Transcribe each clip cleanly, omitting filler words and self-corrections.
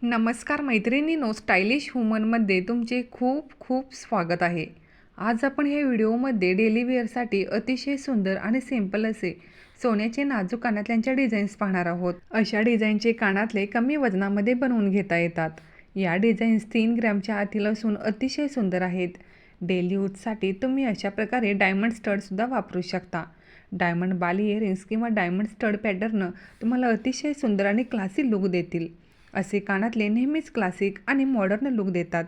नमस्कार मैत्रिणींनो, स्टायलिश वुमनमध्ये तुमचे खूप खूप स्वागत आहे। आज आपण हे व्हिडिओमध्ये डेली वेअरसाठी अतिशय सुंदर आणि सिंपल असे सोन्याचे नाजूक कानातल्यांच्या डिझाईन्स पाहणार आहोत। अशा डिझाईनचे कानातले कमी वजनामध्ये बनवून घेता येतात। या डिझाईन्स 3 ग्रॅमच्या आतील असून अतिशय सुंदर आहेत। डेली यूजसाठी तुम्ही अशा प्रकारे डायमंड स्टडसुद्धा वापरू शकता। डायमंड बाल इयरिंग्स किंवा डायमंड स्टड पॅटर्न तुम्हाला अतिशय सुंदर आणि क्लासी लुक देतील। असे कानातले नेहमीच क्लासिक आणि मॉडर्न लुक देतात।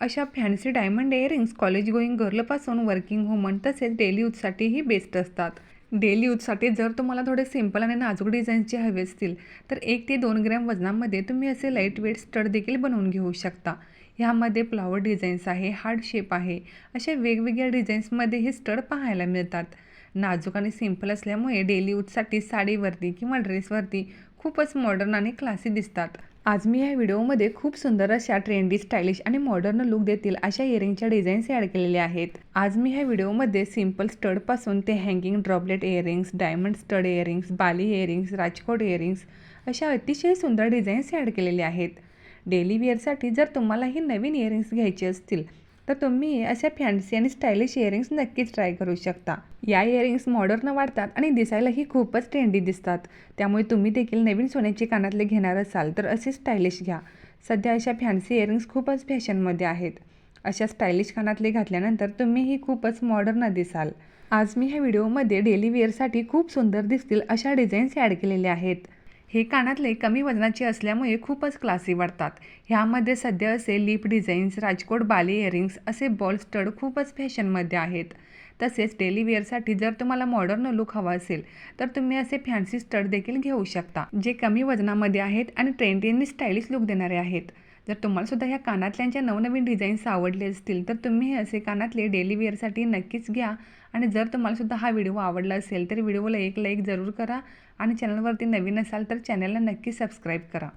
अशा fancy diamond earrings college going गर्लपासून वर्किंग वुमन तसेच डेली यूजसाठीही बेस्ट असतात। डेली यूजसाठी जर तुम्हाला थोडे सिंपल आणि नाजूक डिझाईन्सचे हवे असतील तर 1 ते 2 ग्रॅम वजनामध्ये तुम्ही असे लाईट वेट स्टड देखील बनवून घेऊ शकता। ह्यामध्ये फ्लॉवर डिझाईन्स आहे, हार्ट शेप आहे, अशा वेगवेगळ्या डिझाईन्समध्ये हे स्टड पाहायला मिळतात। नाजूक आणि सिंपल असल्यामुळे डेली यूजसाठी साडीवरती किंवा ड्रेसवरती खूपच मॉडर्न आणि क्लासी दिसतात। आज मी या व्हिडिओमध्ये खूप सुंदर अशा ट्रेंडी, स्टायलिश आणि मॉडर्न लुक देतील अशा इयरिंगच्या डिझाईन्स ॲड केलेल्या आहेत। आज मी ह्या व्हिडिओमध्ये सिंपल स्टडपासून ते hanging droplet earrings, diamond stud earrings, bali earrings, Rajkot earrings अशा अतिशय सुंदर डिझाईन्स ॲड केलेले आहेत। डेली वेअरसाठी जर तुम्हालाही नवीन इयरिंग्स घ्यायचे असतील तर तुम्ही अशा फॅन्सी आणि स्टायलिश इयरिंग्स नक्कीच ट्राय करू शकता। या इयरिंग्स मॉडर्न वाटतात आणि दिसायलाही खूपच ट्रेंडी दिसतात। त्यामुळे तुम्ही देखील नवीन सोन्याचे कानातले घेणार असाल तर असे स्टायलिश घ्या। सध्या अशा फॅन्सी इयरिंग्स खूपच फॅशनमध्ये आहेत। अशा स्टायलिश कानातले घातल्यानंतर तुम्हीही खूपच मॉडर्न दिसाल। आज मी ह्या व्हिडिओमध्ये डेली वेअरसाठी खूप सुंदर दिसतील अशा डिझाईन्स ॲड केलेले आहेत। हे कानातले कमी वजनाचे असल्यामुळे खूपच क्लासी वाटतात। ह्यामध्ये सध्या असे लिप डिझाईन्स, राजकोट बाली इयरिंग्स असे बॉल स्टड खूपच फॅशनमध्ये आहेत। तसेच डेली वेअरसाठी जर तुम्हाला मॉडर्न लुक हवा असेल तर तुम्ही असे फॅन्सी स्टड देखील घेऊ शकता, जे कमी वजनामध्ये आहेत आणि ट्रेंडी आणि स्टायलिश लुक देणारे आहेत। जर तुम्हाला सुद्धा ह्या कानातल्यांच्या नवनवीन डिझाईन्स आवडले असतील तर तुम्ही हे असे कानातले डेली वेअरसाठी नक्कीच घ्या। आणि जर तुम्हाला सुद्धा हा व्हिडिओ आवडला असेल तर व्हिडिओला एक लाईक जरूर करा आणि चॅनलवरती नवीन असाल तर चॅनलला नक्की सबस्क्राईब करा।